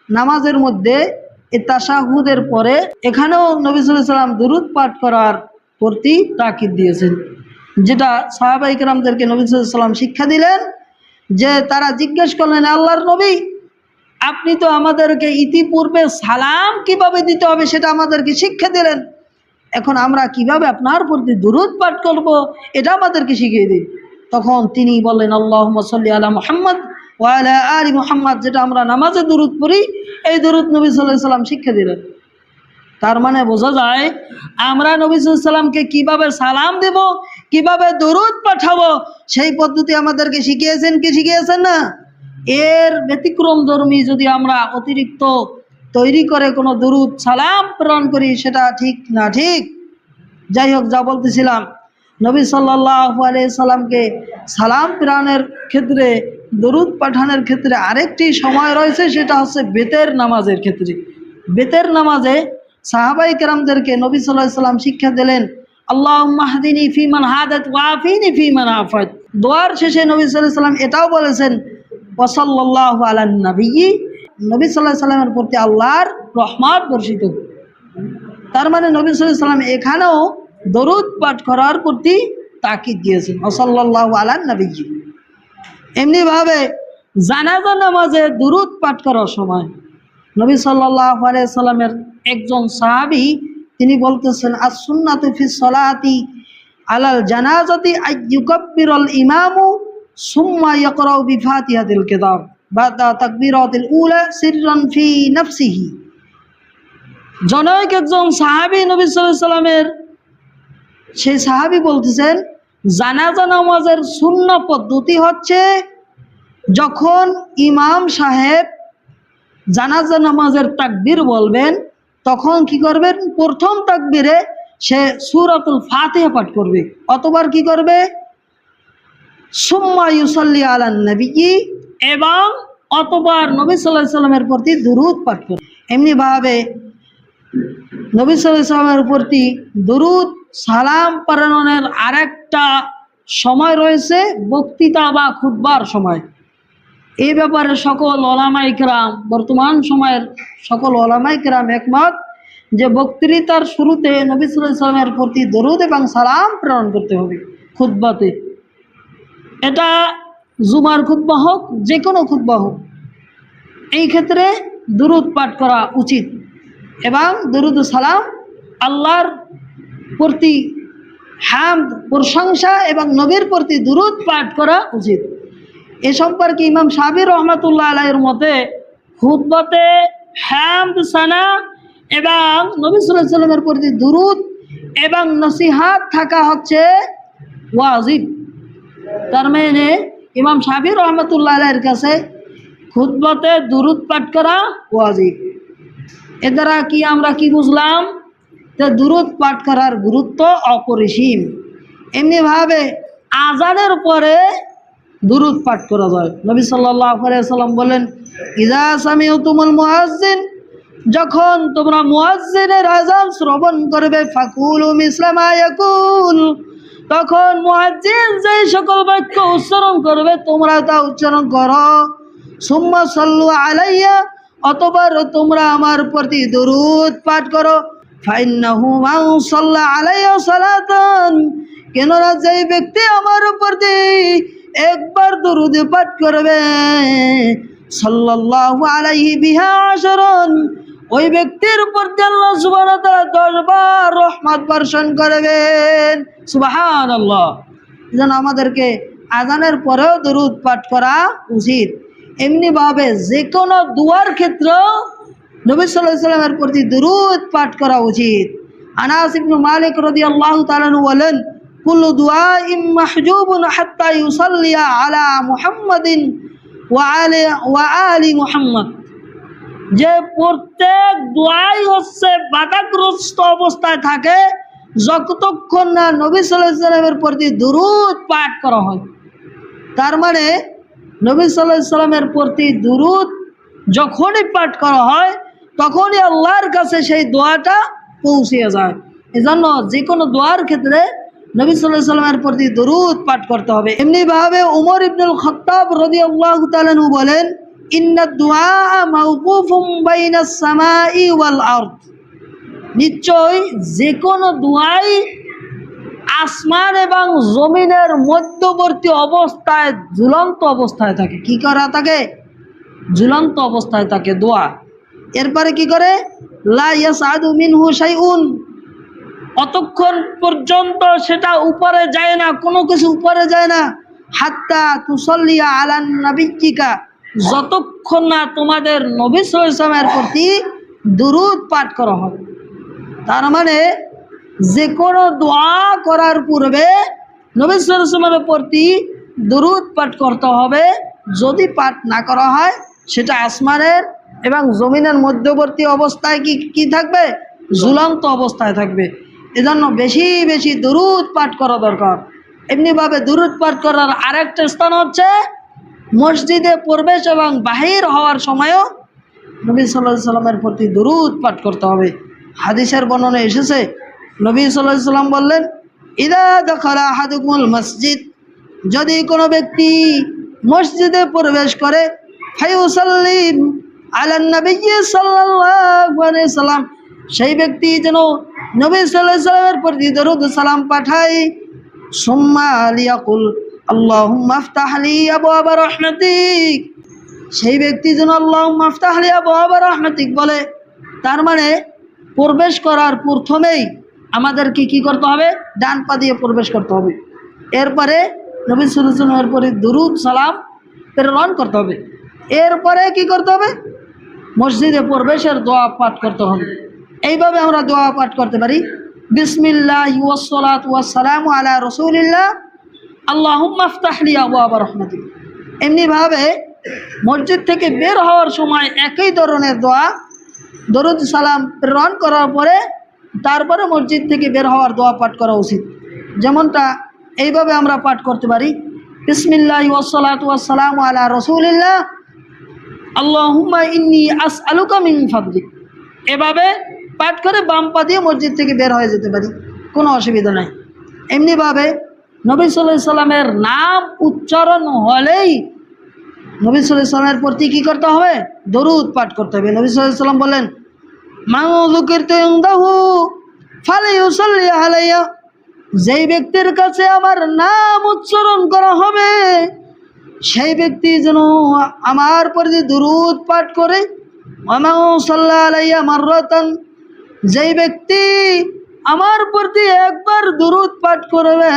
নামাজের মধ্যে এই তাশাহুদের পরে এখানেও নবী সাল্লাল্লাহু আলাইহি ওয়াসাল্লাম দুরূদ পাঠ করার প্রতি তাকিদ দিয়েছেন, যেটা সাহাবায়ে কেরামদেরকে নবী সাল্লাল্লাহু আলাইহি ওয়াসাল্লাম শিক্ষা দিলেন। যে তারা জিজ্ঞেস করলেন, আল্লাহর নবী, আপনি তো আমাদেরকে ইতিপূর্বে সালাম কিভাবে দিতে হবে সেটা আমাদেরকে শিক্ষা দিলেন, এখন আমরা কিভাবে আপনার প্রতি দুরূদ পাঠ করব এটা আমাদেরকে শিখিয়ে দিন। তখন তিনি বললেন, আল্লাহুম্মা সাল্লি আলা মুহাম্মদ ওয়া আলা আলি মুহাম্মদ, যেটা আমরা নামাজে দুরূদ পড়ি, এই দুরূদ নবী সাল্লাল্লাহু আলাইহি ওয়াসাল্লাম শিক্ষা দিলেন। তার মানে বোঝা যায় আমরা নবী সাল্লাল্লাহু আলাইহি ওয়াসাল্লামকে কিভাবে সালাম দেব, কিভাবে দুরূদ পাঠাবো, সেই পদ্ধতি আমাদেরকে শিখিয়েছেন কি শিখিয়েছেন না? এর ব্যতিক্রম ধর্মী যদি আমরা অতিরিক্ত তৈরি করে কোনো দুরূদ সালাম প্রেরণ করি সেটা ঠিক না। ঠিক, যাই হোক, যা বলতেছিলাম, নবী সাল্লাল্লাহু আলাইহি সাল্লামকে সালাম প্রেরণের ক্ষেত্রে, দরুদ পাঠানোর ক্ষেত্রে আরেকটি সময় রয়েছে, সেটা হচ্ছে বেতের নামাজের ক্ষেত্রে। বেতের নামাজে সাহাবায়ে কেরামদেরকে নবী সাল্লাল্লাহু আলাইহি সাল্লাম শিক্ষা দিলেন, আল্লাহুম্মা হদিনি ফিমান হাদাত ওয়া আফিনি ফিমান আফাত। দোয়ার শেষে নবী সাল্লাল্লাহু আলাইহি সাল্লাম এটাও বলেছেন, ওয়া সাল্লাল্লাহু আলান নবিয়্যি, নবী সাল্লাল্লাহু আলাইহি সাল্লামের প্রতি আল্লাহর রহমত বর্ষিত। তার মানে নবী সাল্লাল্লাহু আলাইহি সাল্লাম এখানেও দরুদ পাঠ করার প্রতি তাকিদ দিয়েছেন, ওয়া সাল্লাল্লাহু আলান নবিয়্যি। এমনিভাবে জানাজা নামাজে দুরূদ পাঠ করার সময় নবী সাল্লাল্লাহু আলাইহি সাল্লামের একজন সাহাবী তিনি বলতেছেন, আস-সুন্নাতু ফিস সালাতি আলাল জানাজাতি আইয়ুকাব্বিরুল ইমামু সুম্মা ইয়াকরাউ বিফাতিহাতিল কিতাব বাদা তাকবীরাতিল উলা সিররান ফি নাফসিহি। জনৈক একজন সাহাবী নবী সাল্লাল্লাহু আলাইহি সাল্লামের, সেই সাহাবী বলতেছেন, জানাজা নামাজের সুন্নাহ পদ্ধতি হচ্ছে যখন ইমাম সাহেব জানাজা নামাজের তাকবীর বলবেন তখন কি করবেন, প্রথম তাকবীরে সে সূরাতুল ফাতিহা পাঠ করবে, অতবার কি করবে, সুম্মা ইউসাল্লি আলান নবিয়্যি, এবং অতবার নবী সাল্লাল্লাহু আলাইহি সাল্লামের প্রতি দুরূদ পাঠ করবে। এমনিভাবে নবী সাল্লাল্লাহু আলাইহি সাল্লামের প্রতি দুরূদ সালাম প্রেরণের আরেকটা সময় রয়েছে, বক্তৃতা বা খুতবার সময়। এই ব্যাপারে সকল ওলামায়ে কেরাম, বর্তমান সময়ের সকল ওলামায়ে কেরাম একমত যে বক্তৃতার শুরুতে নবী সাল্লাল্লাহু আলাইহি সাল্লামের প্রতি দরুদ এবং সালাম প্রেরণ করতে হবে খুতবাতে। এটা জুমার খুতবা হোক, যে কোনো খুতবা হোক, এই ক্ষেত্রে দরুদ পাঠ করা উচিত এবং দরুদ সালাম, আল্লাহর প্রতি হামদ, প্রশংসা এবং নবীর প্রতি দরুদ পাঠ করা উচিত। এ সম্পর্কে ইমাম শাফি রহমাতুল্লাহ আলাইহির মতে খুতবাতে হামদ, সানা এবং নবী সাল্লাল্লাহু আলাইহি সাল্লামের প্রতি দুরূদ এবং নসিহাত থাকা হচ্ছে ওয়াজিব। তার মানে ইমাম শাফি রহমাতুল্লাহ আলাইহির কাছে খুতবাতে দুরূদ পাঠ করা ওয়াজিব। এ দ্বারা কি আমরা কি বুঝলাম, যে দুরূদ পাঠ করার গুরুত্ব অপরিসীম। এমনিভাবে আজানের পরে দুরূদ পাঠ করা যায়। নবী সাল্লাল্লাহু আলাইহি সাল্লাম বলেন, ইযা সামিউতুমুল মুয়াজ্জিন, যখন তোমরা মুয়াজ্জিনের আযান শ্রবণ করবে, ফাকুলু মিসলা মা ইয়াকুল, তখন মুয়াজ্জিন যেই সকল বাক্য উচ্চারণ করবে তোমরা তা উচ্চারণ করো। সুম্মা সাল্লু আলাইয়া, অতঃপর তোমরা আমার প্রতি দুরূদ পাঠ করো। ফাইন্নাহু মান সাল্লা আলাইয়া সালাতান, কেননা যেই ব্যক্তি আমার প্রতি একবার দুরূদ পাঠ করবে, সাল্লাল্লাহু আলাইহি বিহা আশরান, ওই ব্যক্তির প্রতি আল্লাহ সুবহানাহু ওয়া তাআলা 10 বার রহমত বর্ষণ করবেন। সুবহানাল্লাহ। যেন আমাদেরকে আযানের পরেও দুরূদ পাঠ করা উচিত। এমনিভাবে যে কোনো দুয়ার ক্ষেত্রেও নবী সাল্লাল্লাহু আলাইহি সাল্লামের প্রতি দুরূদ পাঠ করা উচিত। আনাস ইবনে মালিক রাদিয়াল্লাহু তাআলা বলেন, কুল্লু দুআইন মাহজুবুন হাত্তা ইউসাল্লিয়া আলা মুহাম্মাদিন ওয়া আলি মুহাম্মদ, যে প্রত্যেক দোয়াই হচ্ছে বাধাগ্রস্ত অবস্থায় থাকে যতক্ষণ না নবী সাল্লাল্লাহু আলাইহি সাল্লামের প্রতি দুরূদ পাঠ করা হয়। তার মানে নবী সাল্লাল্লাহু আলাইহি সাল্লামের প্রতি দুরূদ যখনই পাঠ করা হয় তখনই আল্লাহর কাছে সেই দোয়াটা পৌঁছে যায়। এজন্য যে কোনো দোয়ার ক্ষেত্রে নবী সাল্লাল্লাহু আলাইহি সাল্লামের প্রতি দুরূদ পাঠ করতে হবে। এমনিভাবে উমর ইবনুল খাত্তাব রাদিয়াল্লাহু তাআলা বলেন, ইন্নাদ দুআ মাওকুফুম বাইনাস সামাই ওয়াল আরদ, নিশ্চয় যে কোনো দোয়াই আসমান এবং জমিনের মধ্যবর্তী অবস্থায় ঝুলন্ত অবস্থায় থাকে। কি করা থাকে? ঝুলন্ত অবস্থায় থাকে দোয়া। এরপরে কি করে? লা ইয়াসআদু মিনহু শাইউন, অতক্ষণ পর্যন্ত সেটা উপরে যায় না, কোনো কিছু উপরে যায় না। হাত্তা তুসাল্লিয়া আলান নাবিয়্যিকা, যতক্ষণ না তোমাদের নবী সাল্লাল্লাহু আলাইহি ওয়াসাল্লামের প্রতি দুরূদ পাঠ করা হবে। তার মানে যে কোনো দোয়া করার পূর্বে নবী সাল্লাল্লাহু আলাইহি ওয়াসাল্লামের প্রতি দুরূদ পাঠ করতে হবে। যদি পাঠ না করা হয় সেটা আসমানের এবং জমিনের মধ্যবর্তী অবস্থায় কি থাকবে? ঝুলন্ত অবস্থায় থাকবে। এজন্য বেশি বেশি দুরূদ পাঠ করা দরকার। এমনিভাবে দুরূদ পাঠ করার আরেকটা স্থান হচ্ছে মসজিদে প্রবেশ এবং বাহির হওয়ার সময়ও নবী সাল্লাল্লাহু আলাইহি সাল্লামের প্রতি দুরূদ পাঠ করতে হবে। হাদিসের বর্ণনা এসেছে, নবী সাল্লাল্লাহু আলাইহি সাল্লাম বললেন, ইদা দাখালা আহাদুকুমুল মসজিদ, যদি কোনো ব্যক্তি মসজিদে প্রবেশ করে, ফায়ুসাল্লিম আলান নবী সাল্লাল্লাহু আলাইহি সাল্লাম, সেই ব্যক্তি যেন নবী সাল্লাল্লাহু আলাইহি সাল্লামের প্রতি দরুদ সালাম পাঠায়। সুম্মা লিয়াকুল আল্লাহুম্মা আফতাহ লি আবওয়াবা রাহমাতিক, সেই ব্যক্তি যেন আল্লাহুম্মা আফতাহ লি আবওয়াবা রাহমাতিক বলে। তার মানে প্রবেশ করার প্রথমেই আমাদেরকে কি করতে হবে? ডান পা দিয়ে প্রবেশ করতে হবে। এরপরে নবী সাল্লাল্লাহু আলাইহি ওয়াসাল্লামের পরে দুরূদ সালাম প্রেরণ করতে হবে। এরপরে কি করতে হবে? মসজিদে প্রবেশের দোয়া পাঠ করতে হবে। এইভাবে আমরা দোয়া পাঠ করতে পারি, বিসমিল্লাহি ওয়াসসালাতু ওয়াসসালামু আলা রাসূলিল্লাহ আল্লাহুম্মা আফতাহ লি আবওয়াবা রাহমাতিক। এমনিভাবে মসজিদ থেকে বের হওয়ার সময় একই ধরনের দোয়া দরুদ সালাম প্রেরণ করার পরে তারপরে মসজিদ থেকে বের হওয়ার দোয়া পাঠ করা উচিত। যেমনটা এইভাবে আমরা পাঠ করতে পারি, বিসমিল্লাহি ওয়াসসালাতু ওয়াসসালামু আলা রাসূলিল্লাহ আল্লাহুম্মা ইন্নী আসআলুকা মিন ফাদলিক। এভাবে পাঠ করে বাম পা দিয়ে মসজিদ থেকে বের হয়ে যেতে পারি, কোনো অসুবিধা নাই। এমনিভাবে নবী সাল্লাল্লাহু আলাইহি সাল্লামের নাম উচ্চারণ হলেই নবী সাল্লাল্লাহু আলাইহি সাল্লামের প্রতি কী করতে হবে? দরুদ পাঠ করতে হবে। নবী সাল্লাল্লাহু আলাইহি সাল্লাম বলেন, মান যুকিরতু ইনদাহু ফালিয়ুসাল্লি আলাইয়া, যেই ব্যক্তির কাছে আমার নাম উচ্চারণ করা হবে সেই ব্যক্তি যেন আমার প্রতি দুরূদ পাঠ করে। ওয়ামান সাল্লা আলাইয়া মাররাতান, যেই ব্যক্তি আমার প্রতি একবার দুরূদ পাঠ করবে,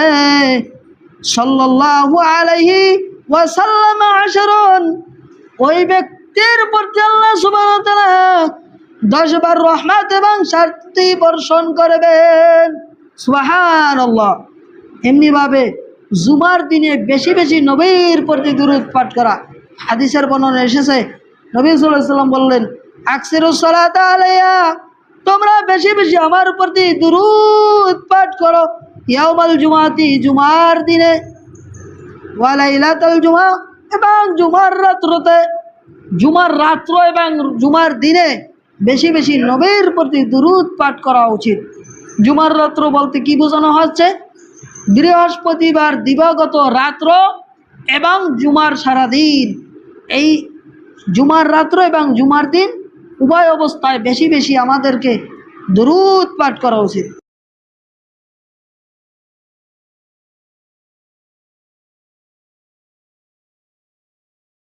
সাল্লাল্লাহু আলাইহি ওয়াসাল্লাম আশরান, ওই ব্যক্তির প্রতি আল্লাহ সুবহানাহু ওয়া তাআলা 10 বার রহমত এবং শান্তি বর্ষণ করবেন। সুবহানাল্লাহ। এমনিভাবে জুমার দিনে বেশি বেশি নবীর প্রতি দুরূদ পাঠ করা। হাদিসের বর্ণনা এসেছে, নবী সাল্লাল্লাহু আলাইহি ওয়াসাল্লাম বললেন, আকসিরুস সালাতা আলাইয়া, তোমরা বেশি বেশি আমার প্রতি দুরূদ পাঠ করো। ইয়াউমাল জুমাতি, জুমার দিনে, ওয়া লাইলাতুল জুমা, এবং জুমার রাত্রতে। জুমার রাত্র এবং জুমার দিনে বেশি বেশি নবীর প্রতি দুরূদ পাঠ করা উচিত। জুমার রাত্র বলতে কি বোঝানো হচ্ছে? বৃহস্পতিবার দিবাগত রাত্র এবং জুমার সারাদিন। এই জুমার রাত্র এবং জুমার দিন উভয় অবস্থায় বেশি বেশি আমাদেরকে দুরূদ পাঠ করা উচিত।